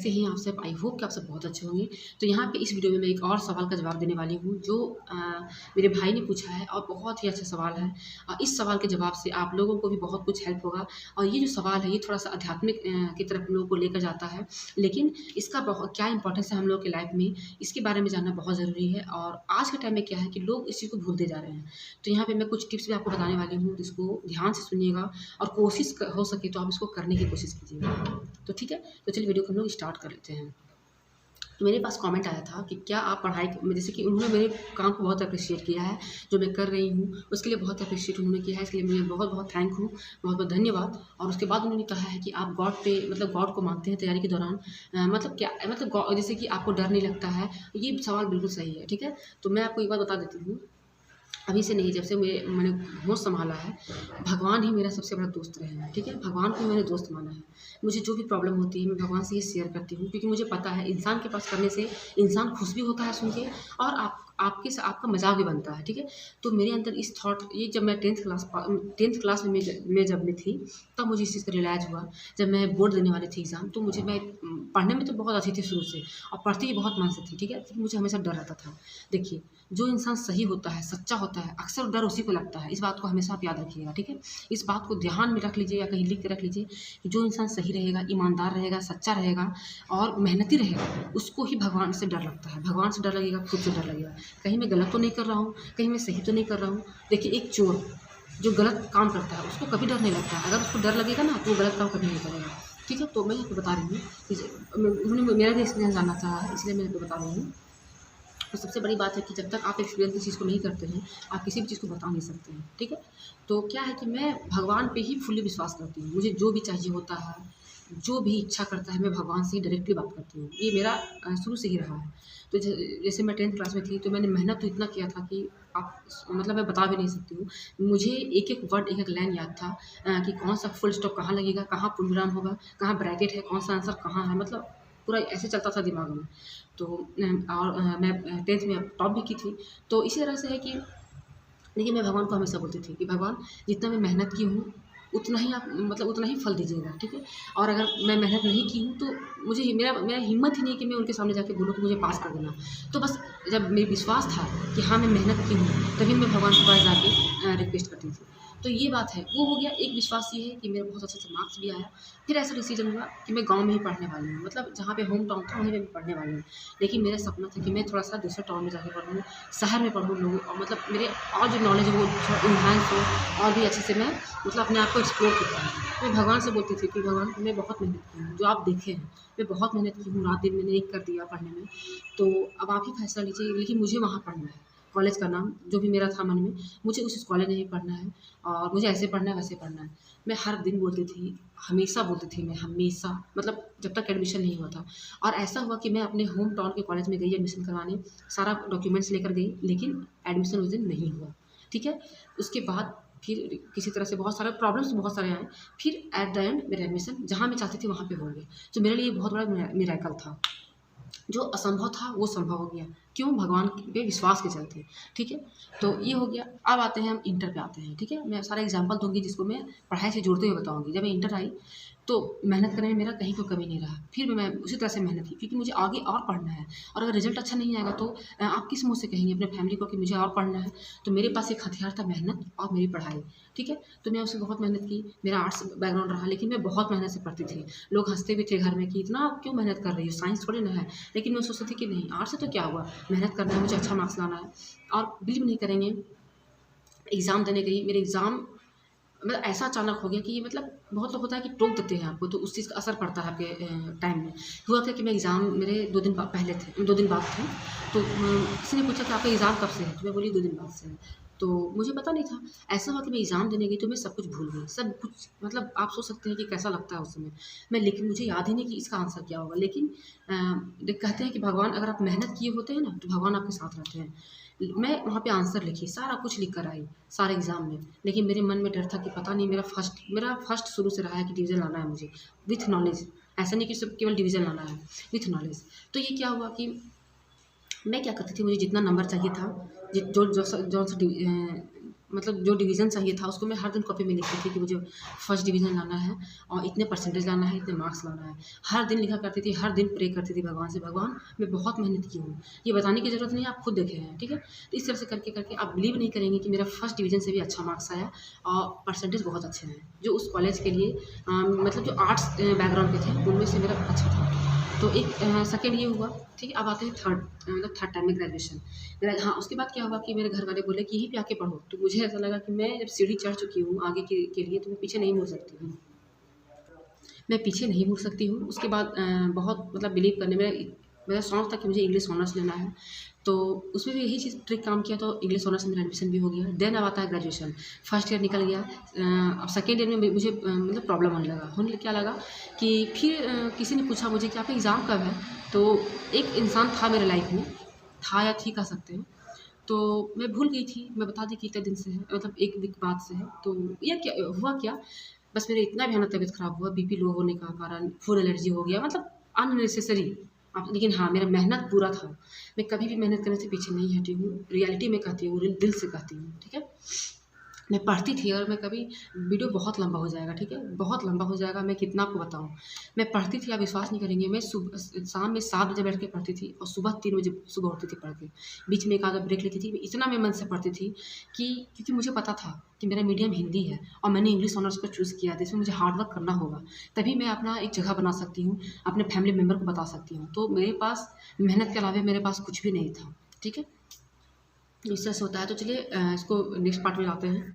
कैसे हैं आप सब? आई होप कि आप सब बहुत अच्छे होंगे। तो यहाँ पे इस वीडियो में मैं एक और सवाल का जवाब देने वाली हूँ जो मेरे भाई ने पूछा है और बहुत ही अच्छा सवाल है। इस सवाल के जवाब से आप लोगों को भी बहुत कुछ हेल्प होगा और ये जो सवाल है ये थोड़ा-सा आध्यात्मिक की तरफ हम लोगों को लेकर जाता है। लेकिन इसका क्या इम्पोर्टेंस है हम लोग की लाइफ में, इसके बारे में जानना बहुत ज़रूरी है और आज के टाइम में क्या है कि लोग इस चीज़ को भूलते जा रहे हैं। तो यहाँ पे मैं कुछ टिप्स भी आपको बताने वाली हूँ, जिसको ध्यान से सुनिएगा और कोशिश क हो सके तो आप इसको करने की कोशिश कीजिएगा। तो ठीक है? तो चलिए वीडियो को हम लोग स्टार्ट कर लेते हैं। तो मेरे पास कमेंट आया था कि क्या आप पढ़ाई जैसे कि उन्होंने मेरे काम को बहुत एप्रिशिएट किया है, जो मैं कर रही हूँ, उसके लिए बहुत एप्रिशिएट उन्होंने किया है, इसके लिए मैं बहुत-बहुत थैंक हूँ, बहुत-बहुत धन्यवाद। और उसके बाद उन्होंने कहा है कि आप गॉड पे मतलब गॉड को मानते हैं तैयारी के दौरान मतलब क्या मतलब जैसे कि आपको डर नहीं लगता है, ये सवाल बिल्कुल सही है, ठीक है? तो मैं आपको एक बात बता देती हूँ, अभी से नहीं, जब से मैंने होश सँभाला है, भगवान ही मेरा सबसे बड़ा दोस्त रहे हैं, ठीक है? भगवान को मैंने दोस्त माना है। मुझे जो भी प्रॉब्लम होती है, मैं भगवान से ये शेयर करती हूँ क्योंकि मुझे पता है इंसान के पास करने से इंसान खुश भी होता है सुन के और आपका मज़ाक भी बनता है, ठीक है? तो मेरे अंदर इस थॉट ये जब मैं 10th क्लास में जब मैं थी, तब मुझे इस चीज़ का रियलाइज़ हुआ। जब मैं बोर्ड देने वाली थी एग्ज़ाम, तो मैं पढ़ने में तो बहुत अच्छी थी शुरू से और पढ़ती भी बहुत मन से थी, ठीक है? लेकिन मुझे हमेशा डर रहता था। देखिए, जो इंसान सही होता है, सच्चा होता है, अक्सर डर उसी को लगता है। इस बात को हमेशा आप याद रखिएगा, ठीक है? इस बात को ध्यान में रख लीजिए या कहीं लिख के रख लीजिए कि जो इंसान सही रहेगा, ईमानदार रहेगा, सच्चा रहेगा और मेहनती रहेगा, उसको ही भगवान से डर लगता है। भगवान से डर लगेगा, खुद से डर लगेगा। कहीं मैं गलत तो नहीं कर रहा हूँ, कहीं मैं सही तो नहीं कर रहा हूँ। देखिए, एक चोर जो गलत काम करता है, उसको कभी डर नहीं लगता है। अगर उसको डर लगेगा ना, तो वो गलत काम कभी नहीं करेगा, ठीक है? तो मैं आपको बता रही हूँ कि उन्होंने मेरा भी एक्सपीरियंस जानना चाहा है, इसलिए मैं आपको बता रही हूँ। तो सबसे बड़ी बात है कि जब तक आप एक्सपीरियंस किसी चीज़ को नहीं करते हैं, आप किसी भी चीज़ को बता नहीं सकते हैं, ठीक है? तो क्या है कि मैं भगवान पे ही फुल्ली विश्वास करती हूँ। मुझे जो भी चाहिए होता है, जो भी इच्छा करता है, मैं भगवान से ही डायरेक्टली बात करती हूँ। ये मेरा शुरू से ही रहा है। तो जैसे मैं 10th क्लास में थी, तो मैंने मेहनत तो इतना किया था कि आप मतलब मैं बता भी नहीं सकती हूँ। मुझे एक-एक वर्ड, एक-एक लाइन याद था कि कौन-सा फुल स्टॉप कहाँ लगेगा, कहाँ पूर्णविराम होगा, कहाँ ब्रैकेट है, कौन-सा आंसर कहाँ है, मतलब पूरा ऐसे चलता था दिमाग में। तो और मैं 10th में टॉप भी की थी। तो इसी तरह से है कि देखिए, मैं भगवान को हमेशा बोलती थी कि भगवान, जितना मैं मेहनत की हूँ, उतना ही आप मतलब उतना ही फल दीजिएगा, ठीक है? और अगर मैं मेहनत नहीं की हूँ, तो मुझे मेरा हिम्मत ही नहीं है कि मैं उनके सामने जाके बोलूँ कि मुझे पास कर देना। तो बस जब मेरे विश्वास था कि हाँ, मैं मेहनत की हूँ, तभी मैं भगवान के पास जाके रिक्वेस्ट करती थी। तो ये बात है, वो हो गया। एक विश्वास ये है कि मेरा बहुत अच्छे से मार्क्स भी आया। फिर ऐसा डिसीजन हुआ कि मैं गाँव में ही पढ़ने वाली हूँ, मतलब जहाँ पे होम टाउन था, वहीं पे मैं पढ़ने वाली हूँ। लेकिन मेरा सपना था कि मैं थोड़ा-सा दूसरे टाउन में जाके पढ़ूँ, शहर में पढ़ूँ, लोग और मतलब मेरे और जो नॉलेज है वो थोड़ा इन्हांस हो और भी अच्छे से मैं मतलब अपने आप को एक्सप्लोर कर पाऊँ। मैं भगवान से बोलती थी कि भगवान, मैं बहुत मेहनत की हूँ, जो आप देखे हैं, मैं बहुत मेहनत की हूँ, रात-दिन मैंने एक कर दिया पढ़ने में। तो अब आप ही फैसला लीजिए, लेकिन मुझे वहाँ पढ़ना है। कॉलेज का नाम जो भी मेरा था मन में, मुझे उस कॉलेज में ही पढ़ना है और मुझे ऐसे पढ़ना है, वैसे पढ़ना है। मैं हर दिन बोलती थी, हमेशा बोलती थी मैं, हमेशा मतलब जब तक एडमिशन नहीं हुआ था। और ऐसा हुआ कि मैं अपने होम टाउन के कॉलेज में गई एडमिशन करवाने, सारा डॉक्यूमेंट्स लेकर गई, लेकिन एडमिशन उस दिन नहीं हुआ, ठीक है? उसके बाद फिर किसी तरह से बहुत बहुत सारे आए, फिर एट द एंड मेरा एडमिशन जहाँ मैं चाहती थी वहाँ पे हो गया। तो मेरे लिए बहुत बड़ा मिरेकल था। जो असंभव था वो संभव हो गया। क्यों? भगवान पे विश्वास के चलते, ठीक है? तो ये हो गया। अब आते हैं, हम इंटर पे आते हैं, ठीक है? मैं सारा एग्ज़ाम्पल दूँगी जिसको मैं पढ़ाई से जोड़ते हुए बताऊँगी। जब मैं इंटर आई, तो मेहनत करने में मेरा कहीं कोई कमी नहीं रहा। फिर भी मैं उसी तरह से मेहनत की क्योंकि मुझे आगे और पढ़ना है और अगर रिज़ल्ट अच्छा नहीं आएगा तो आप किस मुँह से कहेंगे अपने फैमिली को कि मुझे और पढ़ना है? तो मेरे पास एक हथियार था, मेहनत और मेरी पढ़ाई, ठीक है? तो मैं उसमें बहुत मेहनत की। मेरा आर्ट्स बैकग्राउंड रहा, लेकिन मैं बहुत मेहनत से पढ़ती थी। लोग हँसते भी थे घर में कि इतना क्यों मेहनत कर रही हो? साइंस थोड़ी ना है। लेकिन मैं सोचती थी कि नहीं, आर्ट्स से तो क्या हुआ? मेहनत करना है, मुझे अच्छा मार्क्स लाना है। और बिलीव नहीं करेंगे, एग्ज़ाम देने गई, मेरे एग्ज़ाम मतलब ऐसा अचानक हो गया कि मतलब बहुत लोग होता है कि टोक देते हैं आपको, तो उस चीज़ का असर पड़ता है आपके टाइम में। हुआ क्या कि मैं एग्ज़ाम मेरे 2 दिन पहले थे, 2 दिन बाद थे। तो किसी ने पूछा कि आपका एग्ज़ाम कब से है? तो मैं बोली 2 दिन बाद से है। तो मुझे पता नहीं था। ऐसा हुआ कि मैं एग्ज़ाम देने गई तो मैं सब कुछ भूल गई। सब कुछ मतलब आप सोच सकते हैं कि कैसा लगता है उस समय। लेकिन मुझे याद ही नहीं कि इसका आंसर क्या होगा। लेकिन कहते हैं कि भगवान, अगर आप मेहनत किए होते हैं ना, तो भगवान आपके साथ रहते हैं। मैं वहाँ पे आंसर लिखी, सारा कुछ लिख कर आई, सारे एग्ज़ाम में। लेकिन मेरे मन में डर था कि पता नहीं, मेरा फर्स्ट शुरू से रहा है कि डिवीज़न लाना है मुझे, विथ नॉलेज। ऐसा नहीं कि सिर्फ़ केवल डिवीज़न लाना है, विथ नॉलेज। तो ये क्या हुआ कि मैं क्या करती थी, मुझे जितना नंबर चाहिए था, जि जो जो स जौन सा मतलब जो डिवीज़न चाहिए था उसको मैं हर दिन कॉपी में लिखती थी कि मुझे फर्स्ट डिवीज़न लाना है और इतने परसेंटेज लाना है, इतने मार्क्स लाना है। हर दिन लिखा करती थी, हर दिन प्रे करती थी भगवान से, भगवान मैं बहुत मेहनत की हूँ, ये बताने की ज़रूरत नहीं है, आप खुद देखे हैं, ठीक है। तो इस तरह से करके करके आप बिलीव नहीं करेंगे कि मेरा फर्स्ट डिवीज़न से भी अच्छा मार्क्स आया और परसेंटेज बहुत अच्छे हैं, जो उस कॉलेज के लिए मतलब जो आर्ट्स बैकग्राउंड के थे उनमें से मेरा अच्छा था। तो एक सेकंड ये हुआ, ठीक है। अब आते हैं थर्ड, मतलब थर्ड टाइम में ग्रेजुएशन। हाँ, उसके बाद क्या हुआ कि मेरे घर वाले बोले कि यहीं पे आके पढ़ो। तो मुझे ऐसा लगा कि मैं जब सीढ़ी चढ़ चुकी हूँ आगे के लिए, तो मैं पीछे नहीं मुड़ सकती हूँ, मैं पीछे नहीं मुड़ सकती हूँ। उसके बाद बहुत मतलब बिलीव करने मेरा शौक था कि मुझे इंग्लिश ऑनर्स लेना है, तो उसमें भी यही चीज़ ट्रिक काम किया, तो इंग्लिश ऑनर्स में मेरा एडमिशन भी हो गया। देन अब आता है ग्रेजुएशन, फर्स्ट ईयर निकल गया। अब सेकेंड ईयर में मुझे मतलब प्रॉब्लम क्या लगा कि फिर किसी ने पूछा मुझे कि आपका एग्ज़ाम कब है? तो एक इंसान था मेरे लाइफ में, था या थी कह सकते हैं, तो मैं भूल गई थी, मैं बता दी कि इतने दिन से है, मतलब 1 वीक बाद से है। तो ये क्या हुआ क्या, बस मेरा इतना भयानक तबीयत ख़राब हुआ, बीपी लो होने का कारण फूड एलर्जी हो गया, मतलब अननेसेसरी। अब लेकिन हाँ, मेरा मेहनत पूरा था। मैं कभी भी मेहनत करने से पीछे नहीं हटी हूँ, रियलिटी में कहती हूँ, दिल से कहती हूँ, ठीक है। मैं पढ़ती थी और मैं कभी वीडियो बहुत लंबा हो जाएगा, ठीक है, बहुत लंबा हो जाएगा, मैं कितना आपको बताऊँ। मैं पढ़ती थी, आप विश्वास नहीं करेंगे, मैं शाम में 7 बजे बैठ के पढ़ती थी और सुबह 3 बजे सुबह उठती थी पढ़ के। बीच में एक आधा ब्रेक लेती थी, इतना मैं मन से पढ़ती थी कि क्योंकि मुझे पता था कि मेरा मीडियम हिंदी है और मैंने इंग्लिश ऑनर्स को चूज़ किया था, इसमें मुझे हार्ड वर्क करना होगा, तभी मैं अपना एक जगह बना सकती हूँ, अपने फैमिली मेंबर को बता सकती हूँ। तो मेरे पास मेहनत के अलावा मेरे पास कुछ भी नहीं था, ठीक है। इस तरह से होता है। तो चलिए इसको नेक्स्ट पार्ट में लाते हैं।